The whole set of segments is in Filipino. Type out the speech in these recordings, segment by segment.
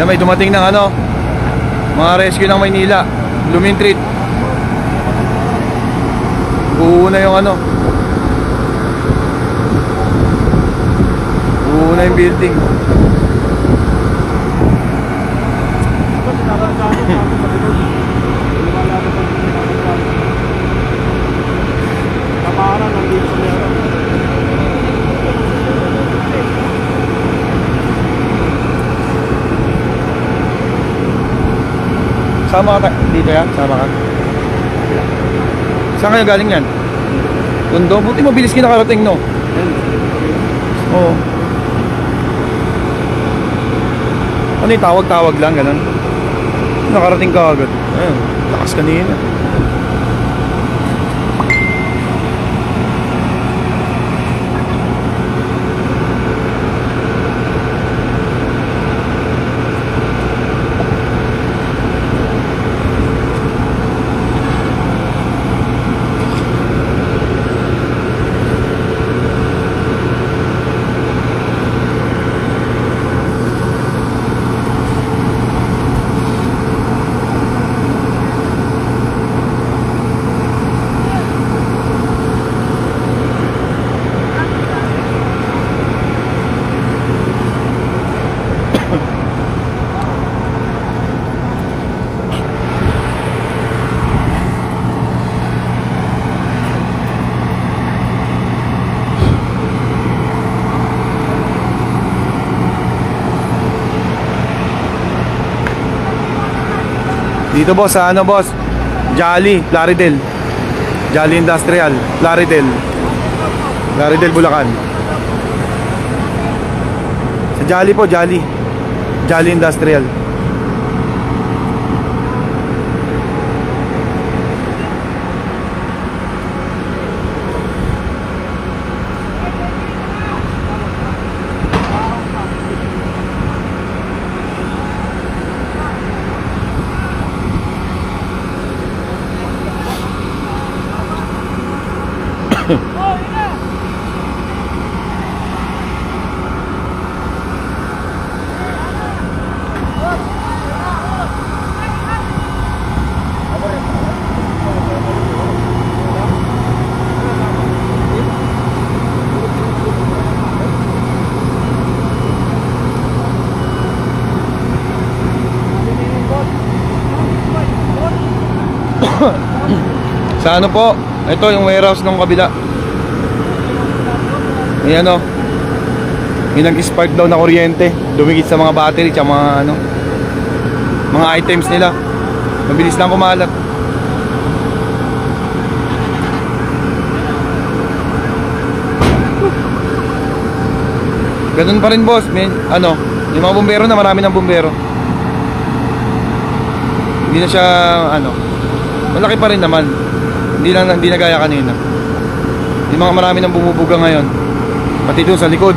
Na may dumating ng ano, mga rescue ng Maynila, lumintrit. Uuna yung ano, uuna yung building. Sama ka dito yan? Sama ka? Saan kayo galing yan? Tondo? Buti mabilis kinakarating, no? Oo. Ano yung tawag-tawag lang, ganun? Nakarating ka agad. Ayun, lakas kanina. Dito boss, sa ano boss? Jolly, Plaridel. Jolly Industrial, Plaridel. Plaridel, Bulacan. Sa Jolly po, Jolly. Jolly Industrial. Sa ano po? Ito yung warehouse ng kabila. Ayan o. May nag-spark daw na kuryente. Dumikit sa mga battery tsaka mga ano, mga items nila. Mabilis lang kumalat. Ganun pa rin boss. May, ano, yung mga bumbero na, marami ng bumbero. Hindi na siya ano, malaki pa rin naman. Hindi na gaya kanina. Yung mga marami nang bumubuga ngayon. Pati doon sa likod.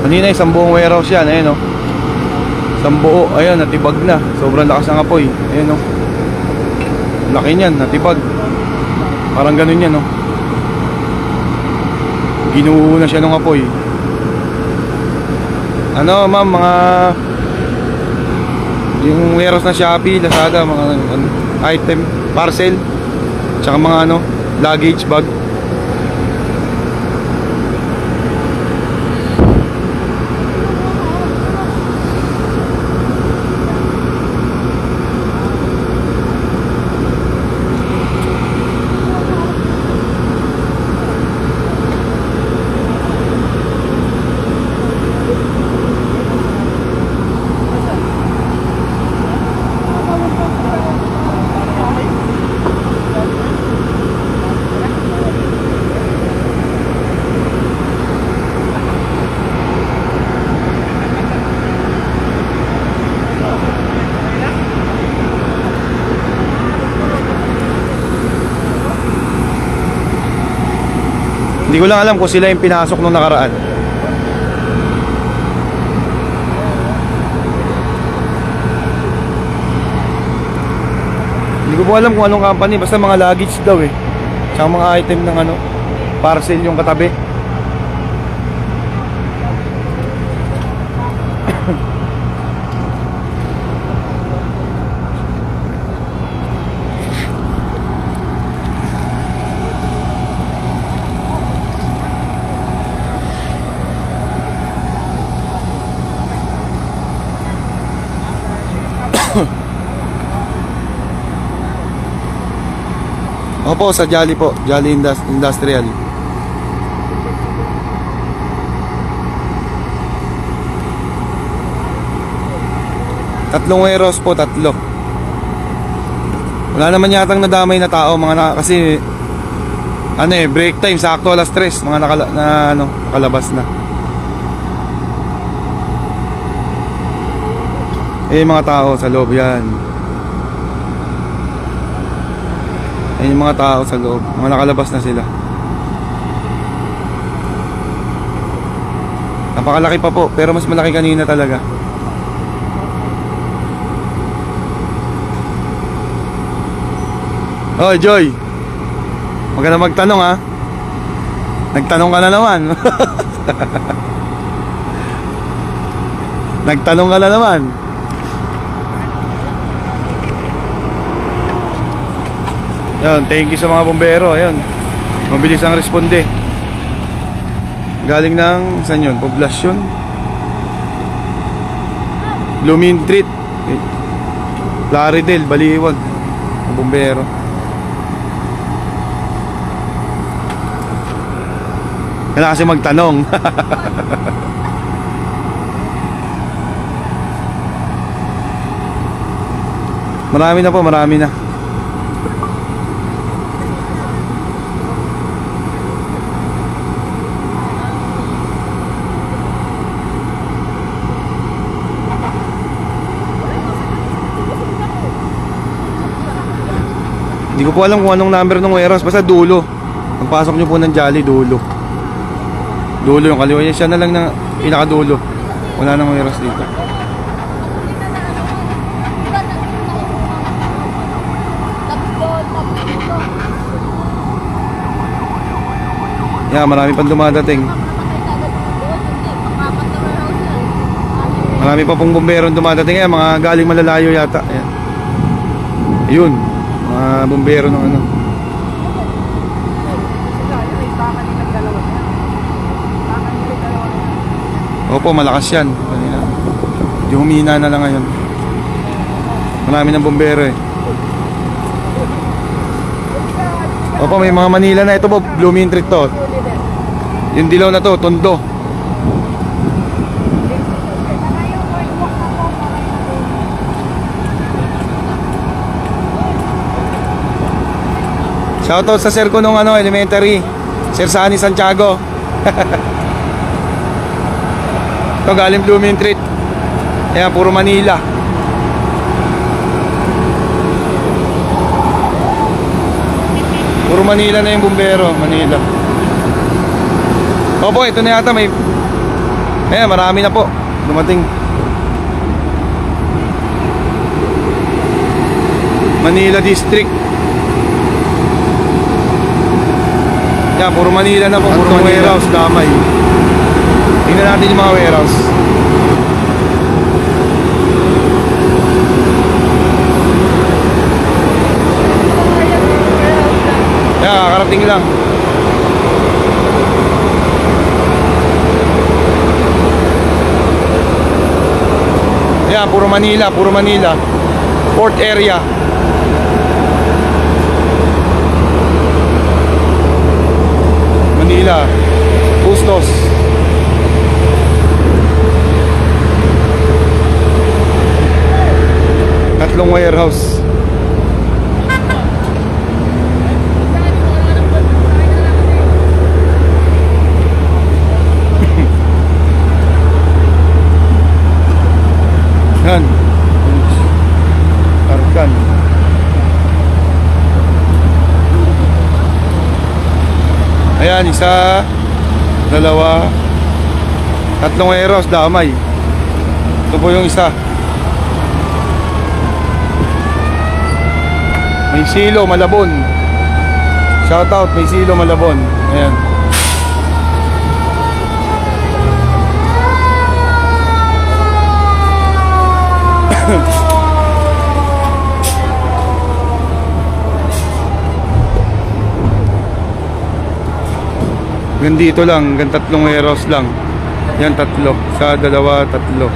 Kanina isang buong warehouse yan, ayun o. Isang buo, ayun, natibag na. Sobrang lakas ng apoy, ayun o. Laki niyan, natibag. Parang ganun yan o. Ginuho na siya ng apoy. Ano ma'am, mga yung warehouse na Shopee, Lazada, mga item, parcel, tsaka mga ano, luggage bag. Hindi ko lang alam kung sila yung pinasok nung nakaraan. Hindi ko po alam kung anong company. Basta mga luggage daw eh. Tsaka mga item ng ano, parcel yung katabi. Opo, sa Jolly po. Jolly Industrial. Tatlong warehouse po, tatlo. Wala naman yatang nadamay na tao, kasi ano eh, break time, sakto alas 3, mga nakalabas na. Mga tao sa loob yan. Yung mga tao sa loob, mga nakalabas na sila. Napakalaki pa po, pero mas malaki kanina talaga. Oh, Joy, huwag ka na magtanong ha. Nagtanong ka na naman. Nagtanong ka na naman. Ayun, thank you sa mga bombero. Ayun, mabilis ang responde. Galing ng, saan yun? Poblasyon Lumintreat, Plaridel, Baliwag. Bombero. Kailangan kasi magtanong. Marami na po, marami na. Hindi ko po alam kung anong number ng warehouse. Basta dulo. Pagpasok nyo po ng Jolly, dulo. Dulo yung kaliwa niya. Siya na lang na pinakadulo. Wala nang warehouse dito. Yeah, marami pang dumadating. Marami pa pong bumbero dumadating. Mga galing malalayo yata. Ayan. Ayun, mga bumbero ng ano. Opo, malakas yan. Di humina na lang ngayon. Marami ng bumbero eh. Opo, may mga Manila na. Ito po, Lumintreat to. Yung dilaw na to, Tondo. Shoutout sa sir ko nung elementary, Sir Sani Santiago. Ito galing Lumintreat. Ayan, puro Manila. Puro Manila na yung bumbero, Manila. Opo, ito na yata may. Ayan, marami na po dumating. Manila District. Yan, puro Manila na po, puro warehouse, damay. Tingnan natin yung mga warehouse. Yan, kakarating lang. Yan, puro Manila, puro Manila. Port area. Manila, Bustos. Tatlong warehouse. Yan. Arkan. Ayan, Ayan, isa, dalawa, tatlong eros, damay. Ito po yung isa. May Silo, Malabon. Shoutout, May Silo, Malabon. Ayan. Hanggang dito lang, hanggang tatlong eros lang. Yan, tatlo. Sa dalawa, tatlo.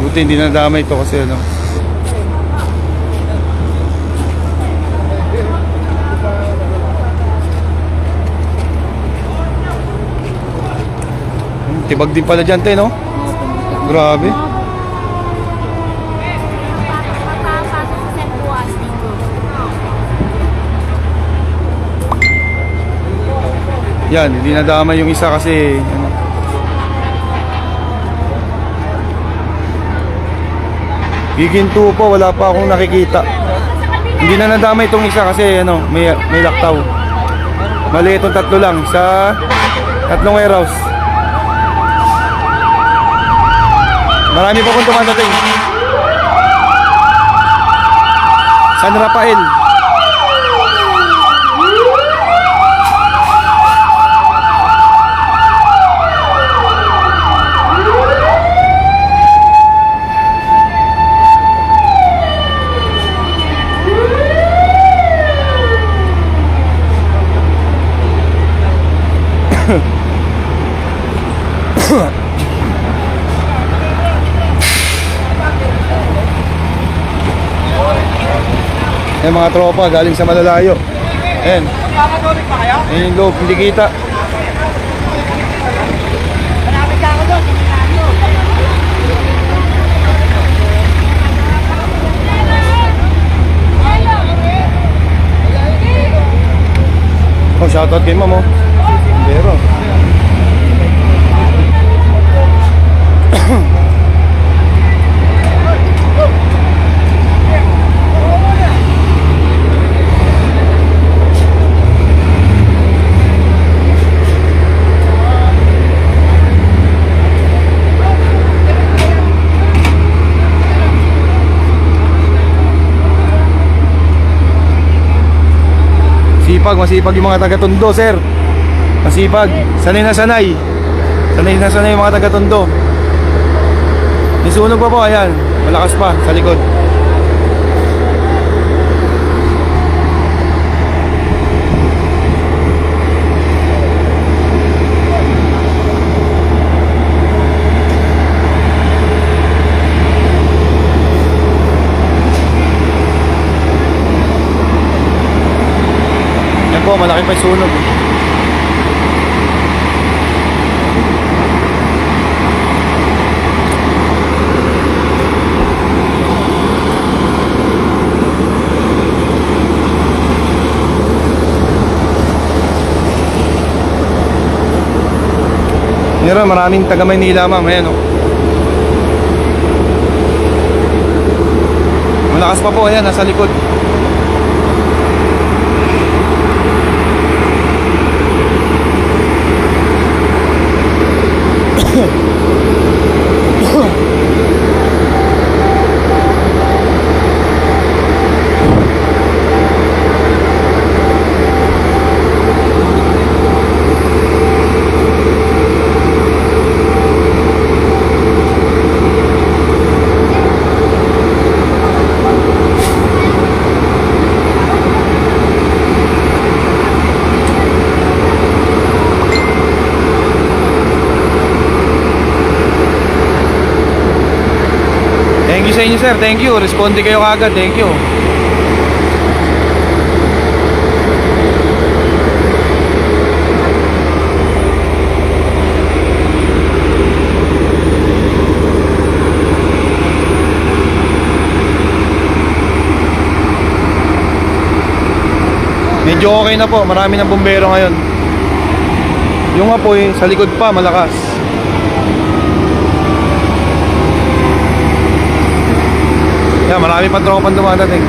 Buti hindi nadamay ito kasi ano. Tibag din pala dyan, te, no? Grabe. Yan, hindi nadamay yung isa kasi ano. Giginto po, wala pa akong nakikita. Hindi na nadamay itong isa kasi ano, may laktaw. Mali itong tatlo lang sa tatlong warehouse. Marami pa kong tumatating. San Rafael. Yung mga tropa galing sa malalayo. Ayan. Ayan yung loob, hindi kita. Oh, shoutout kay ma'am, oh. Pero masipag yung mga taga-Tondo, sir. Masipag, sanay na sanay. Sanay na sanay yung mga taga-Tondo. May sunog pa po, ayan. Malakas pa sa likod. Po, malaki pa yung sunog. Meron maraming taga Maynila, ma'am. Ayan, oh. Malakas pa po, ayan, nasa likod. Thank you sa inyo, sir. Thank you. Responde kayo kagad. Thank you. Medyo okay na po, marami ng bumbero ngayon. Yung apoy sa likod pa malakas. Yan, marami pa tropang dumadating.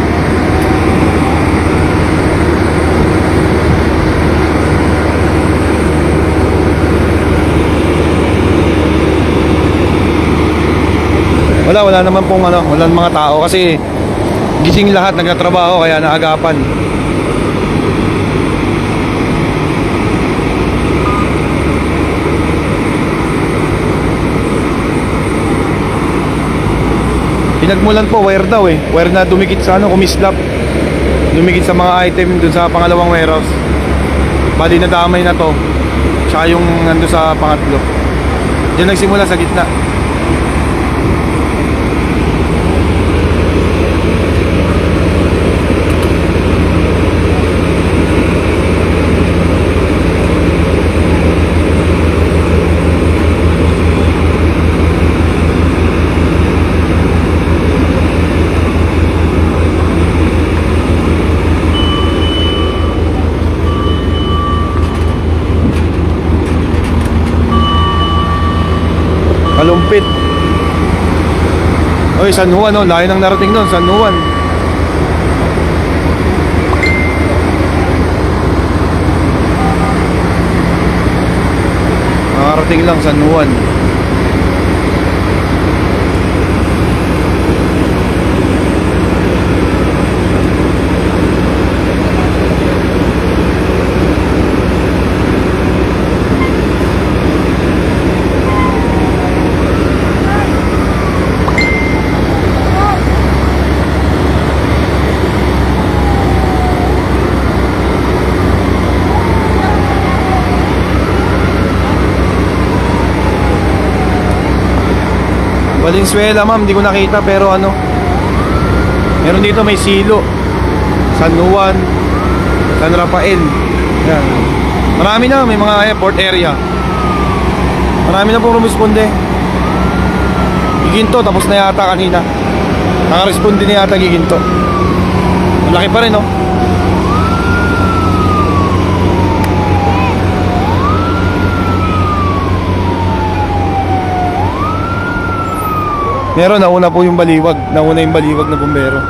Wala naman pong ano, walang mga tao kasi gising lahat, nagtatrabaho kaya naagapan. Pinagmulan po, wire daw eh. Wire na dumikit sa ano, kumislap. Dumikit sa mga item dun sa pangalawang warehouse. Bali na damay na to. Tsaka yung nandun sa pangatlo. Diyan nagsimula sa gitna. Kalumpit. Oy, San Juan, oh, layo nang narating doon, San Juan. Nakarating lang San Juan. Valenzuela, ma'am, hindi ko nakita pero ano, meron dito, may Silo, San Juan, San Rafael. Yan. Marami na, may mga airport area. Marami na pong rumisponde. Giginto, tapos na yata kanina. Nakaresponde na yata Giginto. Malaki pa rin, no? Meron, nauna po yung Baliwag. Nauna yung Baliwag na bumbero.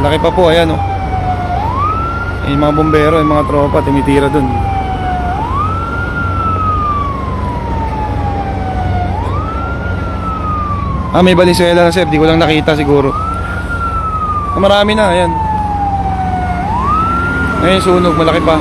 Malaki pa po, ayan, oh. Yung mga bumbero, yung mga tropa, tumitira dun. Ah, may Valenzuela na, sir. Di ko lang nakita siguro. Ah, marami na, ayan. Ayan, sunog, malaki pa.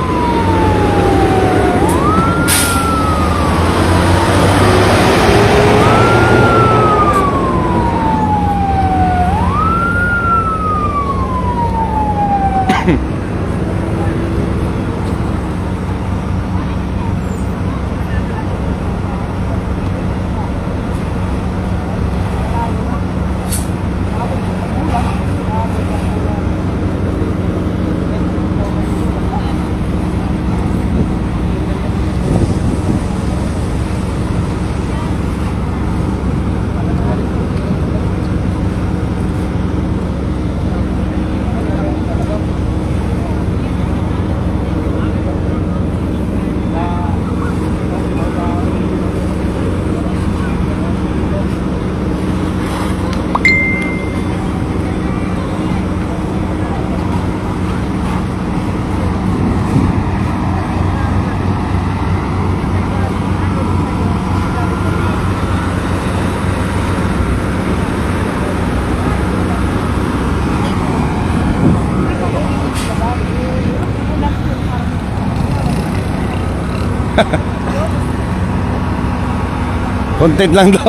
Content lang daw.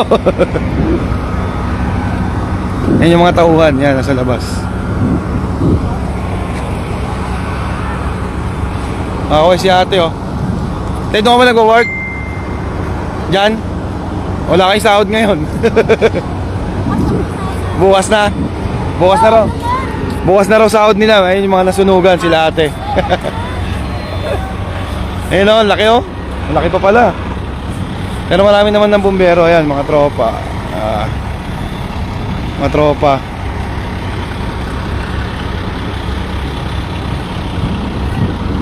Yan yung mga tauhan. Yan, nasa labas. Ako si ate, oh. Tayo doon ka ba nag-work? Diyan? Wala kayong sahod ngayon. Bukas na. Bukas na raw. Bukas na raw sahod nila. Ayun yung mga nasunugan, sila ate. Ayun, oh, laki, oh. Laki pa pala. Pero marami naman ng bumbero. Ayan, mga tropa. Mga tropa.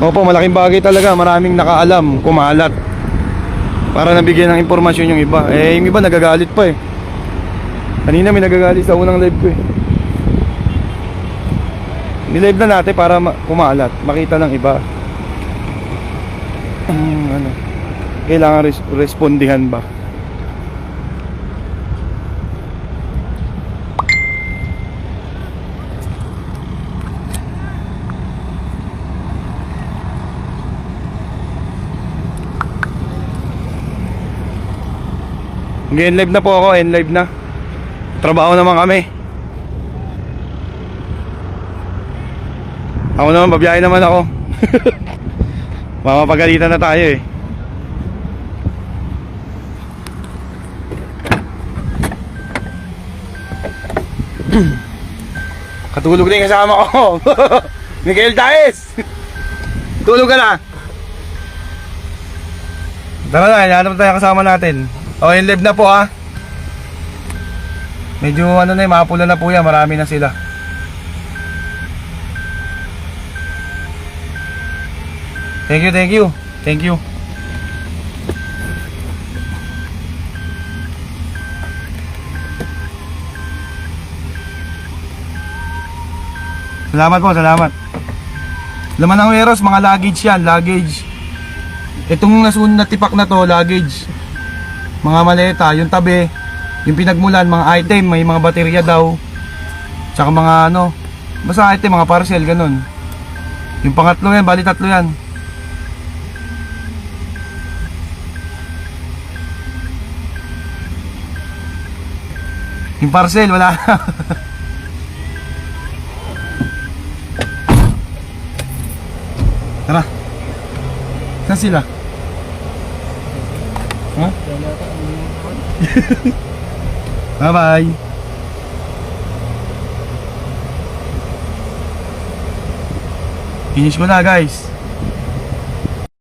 Opo, malaking bagay talaga. Maraming nakaalam, kumalat. Para nabigyan ng impormasyon yung iba. Eh, yung iba nagagalit pa eh. Kanina may nagagalit sa unang live ko eh. Nilive na natin para kumalat, makita ng iba. Ano, kailangan respondihan ba? Mag-end-live na po ako, end-live na. Trabaho naman kami. Ako naman, babiyahe naman ako. Mamapagalitan na tayo eh. Katulog na yung kasama ko. Miguel Taes. Tulog ka na. Tara na, hanap tayo kasama natin. Okay, live na po ah. Medyo ano na, mapula na po yan. Marami na sila. Thank you, thank you. Thank you. Salamat po, salamat. Laman ng warehouse, mga luggage yan, luggage. Itong nasunod na tipak na to, luggage. Mga maleta, yung tabi, yung pinagmulan, mga item, may mga baterya daw. Tsaka mga ano, basta item, mga parcel, ganun. Yung pangatlo yan, bali tatlo yan. Yung parcel, wala. Tara. Saan sila? Ha? Bye-bye. Finish ko na guys.